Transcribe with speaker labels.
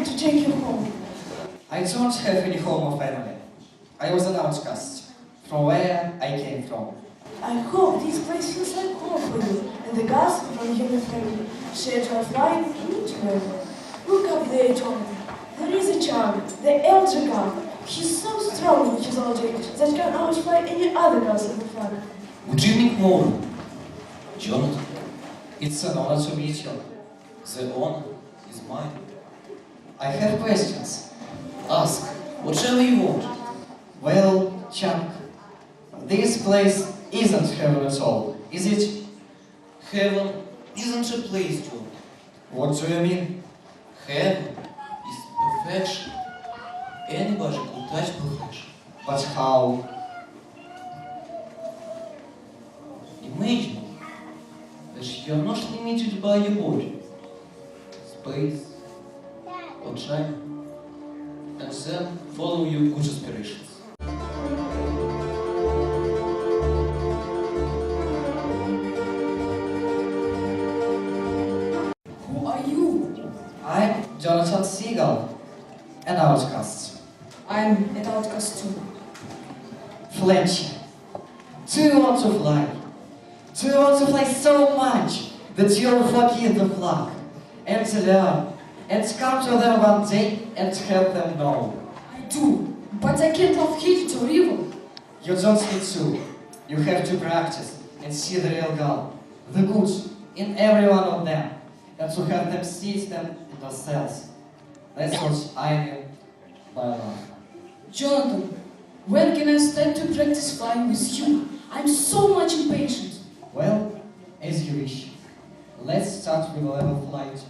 Speaker 1: happy to take you home.
Speaker 2: I don't have any home or family. I was an outcast from where I came from.
Speaker 1: I hope this place feels like home for you, and the girls from your family share your flying in together. Look up there, Jonathan. There is a child, the elder girl. He's so strong in his old age that can outfly any other girls in the flag.
Speaker 3: Would you meet more? Jonathan,
Speaker 2: It's an honor to meet you.
Speaker 3: the honor is mine.
Speaker 2: I have questions.
Speaker 3: Ask whatever you want.
Speaker 2: Well, Chuck, this place isn't heaven at all, is it?
Speaker 3: Heaven isn't a place, John.
Speaker 2: What do you mean?
Speaker 3: Heaven is perfection. Anybody could touch perfection.
Speaker 2: But how?
Speaker 3: Imagine that you are not limited by your body, space, or time, and then follow your good aspirations.
Speaker 1: Who are you?
Speaker 2: I'm Jonathan Seagull, an outcast.
Speaker 1: I'm an outcast too.
Speaker 2: Fletcher, do you want to fly? Do you want to fly so much that you'll forget the flag and learn and come to them one day and help them know?
Speaker 1: I do, but I can't love hate or evil.
Speaker 2: You don't need to. You have to practice and see the real girl, the good in every one of them, and to have them see them in themselves. That's what I mean by love.
Speaker 1: Jonathan, when can I start to practice flying with you? I'm so much impatient.
Speaker 2: Well, as you wish. Let's start with a level flight.